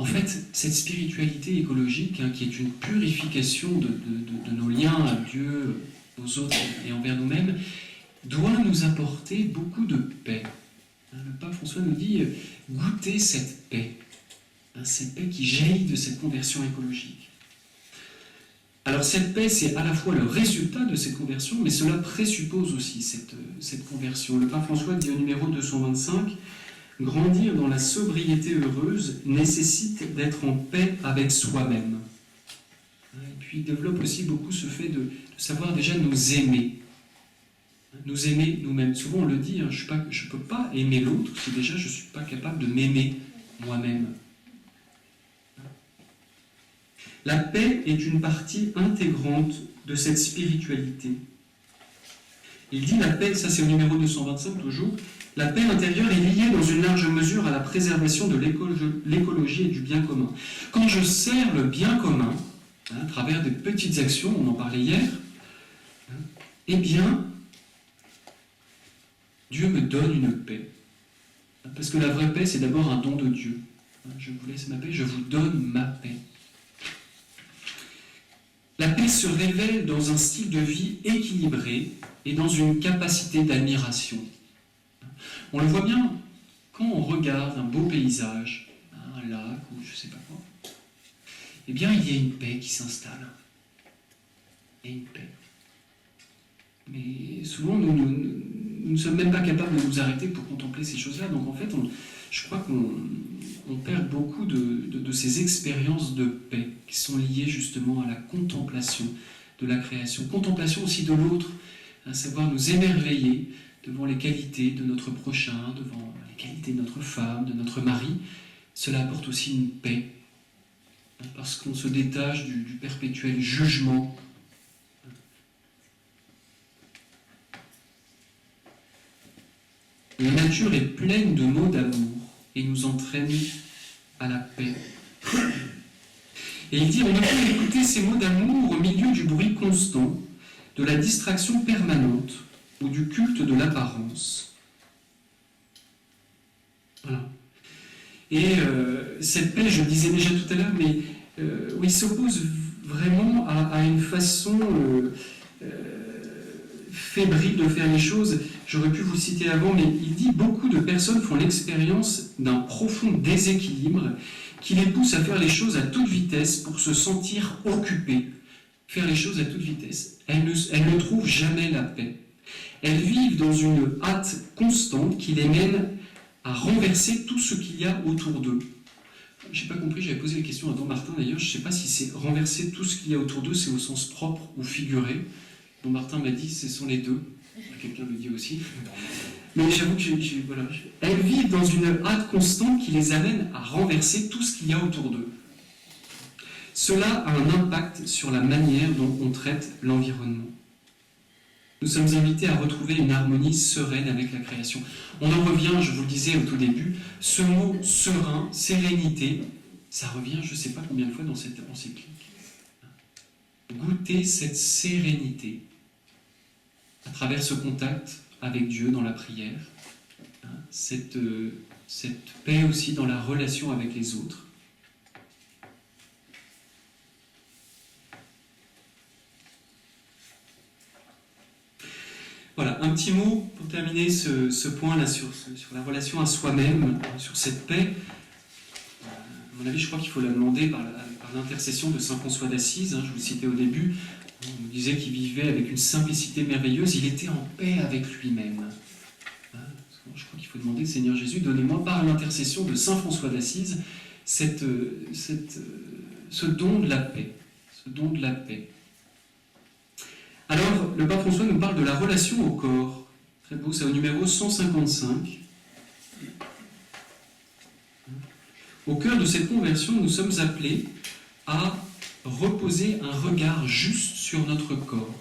en fait, cette spiritualité écologique, qui est une purification de nos liens à Dieu, aux autres et envers nous-mêmes, doit nous apporter beaucoup de paix. Le pape François nous dit « goûtez cette paix », cette paix qui jaillit de cette conversion écologique. Alors cette paix, c'est à la fois le résultat de cette conversion, mais cela présuppose aussi cette conversion. Le pape François dit au numéro 225 « Grandir dans la sobriété heureuse nécessite d'être en paix avec soi-même. » Et puis il développe aussi beaucoup ce fait de savoir déjà nous aimer. Nous aimer nous-mêmes. Souvent on le dit, je ne peux pas aimer l'autre si déjà je ne suis pas capable de m'aimer moi-même. La paix est une partie intégrante de cette spiritualité. Il dit la paix, ça c'est au numéro 225 toujours, la paix intérieure est liée dans une large mesure à la préservation de l'écologie et du bien commun. Quand je sers le bien commun, à travers des petites actions, on en parlait hier, eh bien, Dieu me donne une paix. Parce que la vraie paix, c'est d'abord un don de Dieu. Je vous laisse ma paix, je vous donne ma paix. La paix se révèle dans un style de vie équilibré et dans une capacité d'admiration. On le voit bien quand on regarde un beau paysage, un lac ou je ne sais pas quoi. Eh bien, il y a une paix qui s'installe. Il y a une paix. Mais souvent, nous ne sommes même pas capables de nous arrêter pour contempler ces choses-là. Donc en fait, je crois qu'on perd beaucoup de ces expériences de paix qui sont liées justement à la contemplation de la création. Contemplation aussi de l'autre, à savoir nous émerveiller devant les qualités de notre prochain, devant les qualités de notre femme, de notre mari. Cela apporte aussi une paix, parce qu'on se détache du perpétuel jugement. La nature est pleine de mots d'amour et nous entraîne à la paix. Et il dit, on ne peut écouter ces mots d'amour au milieu du bruit constant, de la distraction permanente ou du culte de l'apparence. Voilà. Et cette paix, je le disais déjà tout à l'heure, mais oui, s'oppose vraiment à une façon fébrile de faire les choses. J'aurais pu vous le citer avant, mais il dit « Beaucoup de personnes font l'expérience d'un profond déséquilibre qui les pousse à faire les choses à toute vitesse pour se sentir occupées. » Faire les choses à toute vitesse. Elles ne trouvent jamais la paix. Elles vivent dans une hâte constante qui les mène à renverser tout ce qu'il y a autour d'eux. Je n'ai pas compris, j'avais posé la question à Don Martin d'ailleurs, je ne sais pas si c'est renverser tout ce qu'il y a autour d'eux, c'est au sens propre ou figuré. Don Martin m'a dit ce sont les deux. Quelqu'un le dit aussi. Mais j'avoue que voilà. Elles vivent dans une hâte constante qui les amène à renverser tout ce qu'il y a autour d'eux. Cela a un impact sur la manière dont on traite l'environnement. Nous sommes invités à retrouver une harmonie sereine avec la création. On en revient, je vous le disais au tout début, ce mot serein, sérénité, ça revient je ne sais pas combien de fois dans cette encyclique. Goûter cette sérénité à travers ce contact avec Dieu dans la prière, cette paix aussi dans la relation avec les autres. Voilà, un petit mot pour terminer ce point-là sur la relation à soi-même, sur cette paix. À mon avis, je crois qu'il faut la demander par l'intercession de saint François d'Assise. Je vous le citais au début. On nous disait qu'il vivait avec une simplicité merveilleuse. Il était en paix avec lui-même. Je crois qu'il faut demander, Seigneur Jésus, donnez-moi par l'intercession de saint François d'Assise ce don de la paix. Ce don de la paix. Alors, le pape François nous parle de la relation au corps. Très beau, c'est au numéro 155. Au cœur de cette conversion, nous sommes appelés à reposer un regard juste sur notre corps.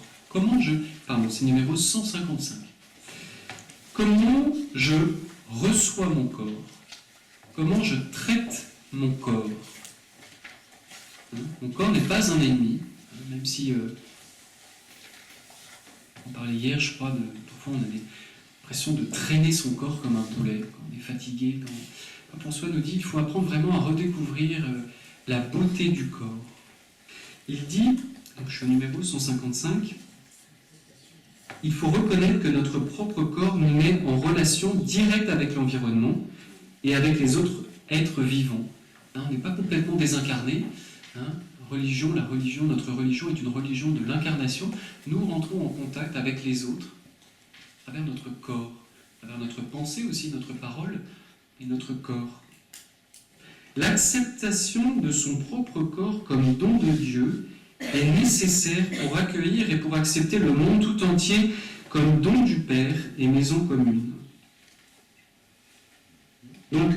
C'est numéro 155. Comment je reçois mon corps? Comment je traite mon corps? Mon corps n'est pas un ennemi, même si... On parlait hier, je crois, parfois on a l'impression de traîner son corps comme un poulet, quand on est fatigué. François nous dit qu'il faut apprendre vraiment à redécouvrir la beauté du corps. Il dit, donc je suis au numéro 155, il faut reconnaître que notre propre corps nous met en relation directe avec l'environnement et avec les autres êtres vivants. On n'est pas complètement désincarné. Notre religion est une religion de l'incarnation. Nous rentrons en contact avec les autres, à travers notre corps, à travers notre pensée aussi, notre parole et notre corps. L'acceptation de son propre corps comme don de Dieu est nécessaire pour accueillir et pour accepter le monde tout entier comme don du Père et maison commune. Donc,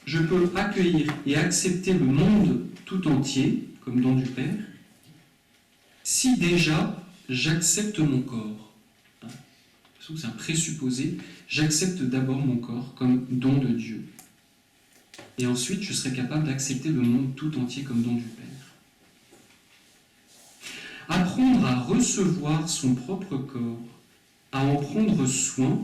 je peux accueillir et accepter le monde tout entier comme don du Père, si déjà j'accepte mon corps. C'est un présupposé, j'accepte d'abord mon corps comme don de Dieu. Et ensuite, je serai capable d'accepter le monde tout entier comme don du Père. Apprendre à recevoir son propre corps, à en prendre soin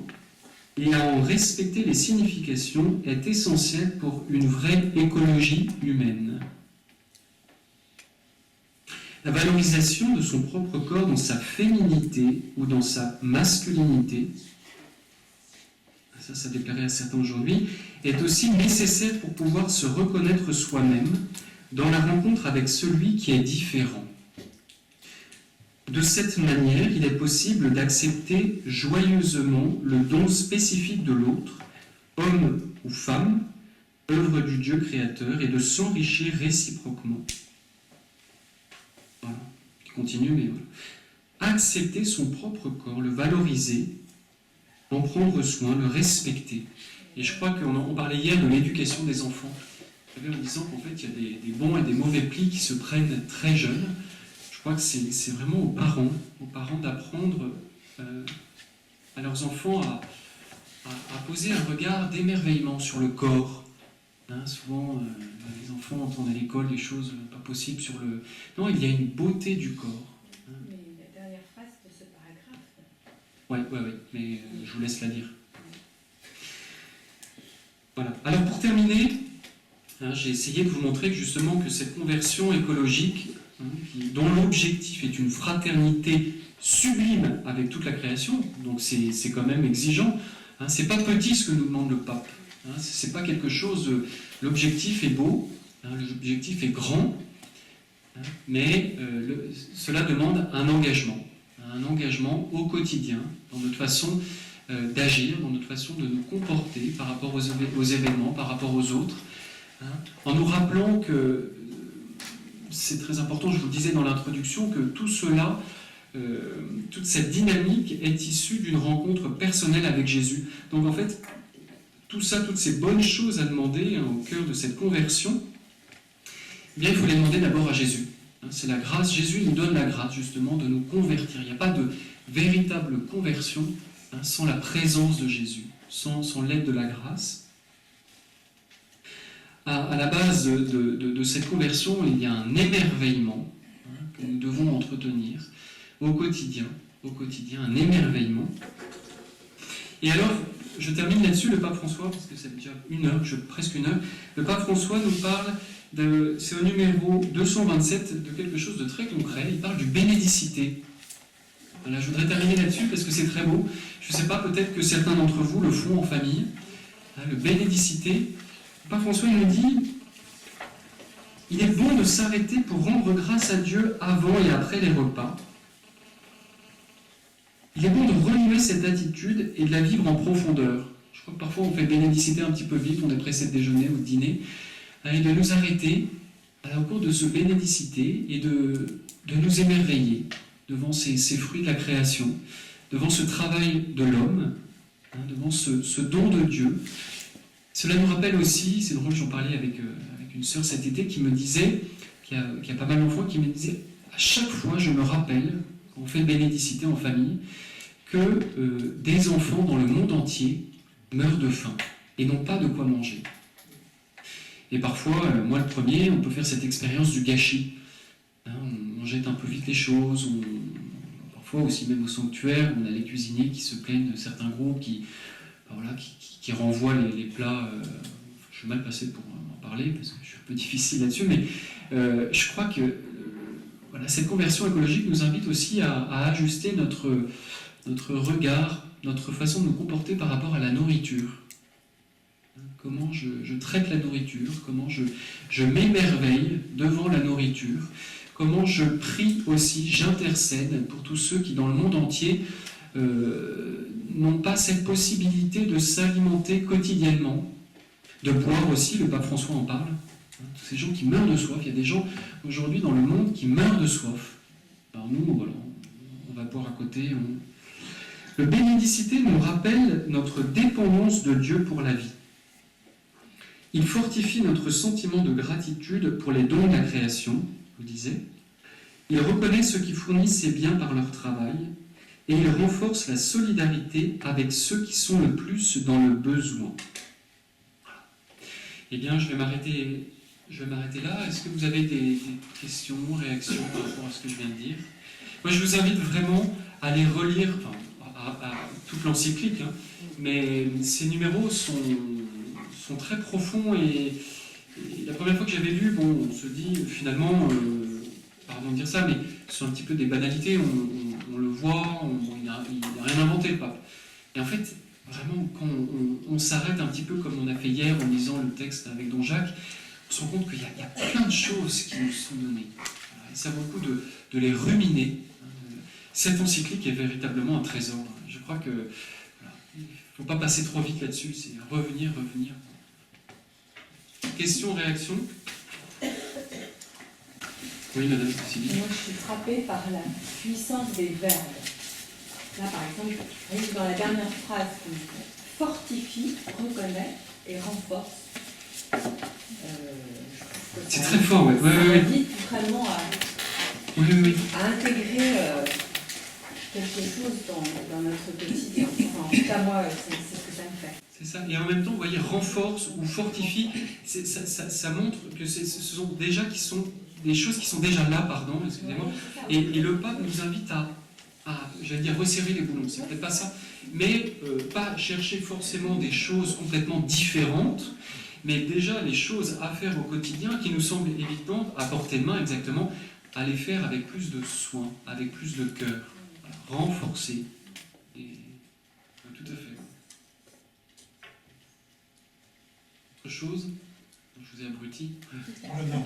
et à en respecter les significations est essentiel pour une vraie écologie humaine. La valorisation de son propre corps dans sa féminité ou dans sa masculinité, ça déplairait à certains aujourd'hui, est aussi nécessaire pour pouvoir se reconnaître soi-même dans la rencontre avec celui qui est différent. De cette manière, il est possible d'accepter joyeusement le don spécifique de l'autre, homme ou femme, œuvre du Dieu créateur, et de s'enrichir réciproquement. Voilà, je continue, mais voilà. Accepter son propre corps, le valoriser, en prendre soin, le respecter. Et je crois qu'on parlait hier de l'éducation des enfants. Vous savez, en disant qu'en fait, il y a des bons et des mauvais plis qui se prennent très jeunes. Je crois que c'est vraiment aux parents d'apprendre à leurs enfants à poser un regard d'émerveillement sur le corps. Souvent, les enfants entendent à l'école des choses pas possibles sur le... Non, il y a une beauté du corps. Mais la dernière phrase de ce paragraphe... Oui, mais je vous laisse la lire. Voilà. Alors pour terminer, J'ai essayé de vous montrer que justement que cette conversion écologique, dont l'objectif est une fraternité sublime avec toute la création, donc c'est quand même exigeant, c'est pas petit ce que nous demande le pape, c'est pas quelque chose, l'objectif est beau, l'objectif est grand, mais cela demande un engagement au quotidien, dans notre façon d'agir, dans notre façon de nous comporter par rapport aux événements, par rapport aux autres, en nous rappelant que c'est très important, je vous le disais dans l'introduction, que tout cela, toute cette dynamique est issue d'une rencontre personnelle avec Jésus. Donc en fait, tout ça, toutes ces bonnes choses à demander au cœur de cette conversion, eh bien, il faut les demander d'abord à Jésus. C'est la grâce, Jésus nous donne la grâce justement de nous convertir. Il n'y a pas de véritable conversion sans la présence de Jésus, sans l'aide de la grâce. À la base de cette conversion, il y a un émerveillement que nous devons entretenir au quotidien, un émerveillement. Et alors, je termine là-dessus, le pape François, parce que c'est déjà presque une heure, le pape François nous parle, c'est au numéro 227, de quelque chose de très concret, il parle du bénédicité. Voilà, je voudrais terminer là-dessus parce que c'est très beau. Je ne sais pas, peut-être que certains d'entre vous le font en famille. Le bénédicité. Le pape François il nous dit « Il est bon de s'arrêter pour rendre grâce à Dieu avant et après les repas. Il est bon de renouer cette attitude et de la vivre en profondeur. » Je crois que parfois on fait bénédicité un petit peu vite, on est pressé de déjeuner ou de dîner. Et de nous arrêter au cours de ce bénédicité et de nous émerveiller devant ces fruits de la création, devant ce travail de l'homme, devant ce don de Dieu. Cela nous rappelle aussi, c'est drôle, j'en parlais avec une sœur cet été qui me disait, qui a pas mal d'enfants, qui me disait, à chaque fois je me rappelle, quand on fait bénédicité en famille, que des enfants dans le monde entier meurent de faim et n'ont pas de quoi manger. Et parfois, moi le premier, on peut faire cette expérience du gâchis. On jette un peu vite les choses, parfois aussi même au sanctuaire, on a les cuisiniers qui se plaignent de certains groupes qui renvoient les plats. Je suis mal passé pour en parler, parce que je suis un peu difficile là-dessus, mais je crois que cette conversion écologique nous invite aussi à ajuster notre regard, notre façon de nous comporter par rapport à la nourriture. Comment je traite la nourriture, comment je m'émerveille devant la nourriture, comment je prie aussi, j'intercède pour tous ceux qui dans le monde entier n'ont pas cette possibilité de s'alimenter quotidiennement, de boire aussi, le pape François en parle, tous ces gens qui meurent de soif, il y a des gens aujourd'hui dans le monde qui meurent de soif. Alors nous, voilà, on va boire à côté. Le bénédicité nous rappelle notre dépendance de Dieu pour la vie. Il fortifie notre sentiment de gratitude pour les dons de la création, je vous disais. Il reconnaît ceux qui fournissent ces biens par leur travail et il renforce la solidarité avec ceux qui sont le plus dans le besoin. Voilà. Eh bien, je vais m'arrêter là. Est-ce que vous avez des questions, réactions par rapport à ce que je viens de dire ? Moi, je vous invite vraiment à les relire, à toute l'encyclique, mais ces numéros sont très profonds et la première fois que j'avais lu, on se dit finalement, pardon de dire ça, mais ce sont un petit peu des banalités, on le voit, il n'a rien inventé le pape. Et en fait, vraiment, quand on s'arrête un petit peu comme on a fait hier en lisant le texte avec Don Jacques, on se rend compte qu'il y a plein de choses qui nous sont données. Et ça vaut le coup de les ruminer. Cette encyclique est véritablement un trésor. Je crois que il ne faut pas passer trop vite là-dessus, c'est revenir. Questions, réactions ? Oui, madame Sylvie. Moi, je suis frappée par la puissance des verbes. Là, par exemple, dans la dernière phrase, fortifie, reconnaît et renforce. C'est très fort, oui. Ça invite vraiment à intégrer quelque chose dans notre quotidien. Enfin, en tout cas, moi, c'est ce que ça me fait. C'est ça. Et en même temps, vous voyez, renforce ou fortifie, ça montre que ce sont déjà des choses qui sont déjà là, pardon, excusez-moi. Et le pape nous invite à j'allais dire, resserrer les boulons. C'est peut-être pas ça, mais pas chercher forcément des choses complètement différentes, mais déjà les choses à faire au quotidien qui nous semblent évidentes, à portée de main exactement, à les faire avec plus de soin, avec plus de cœur, renforcer. Et, tout à fait. Autre chose? Je vous ai abruti. Ah non.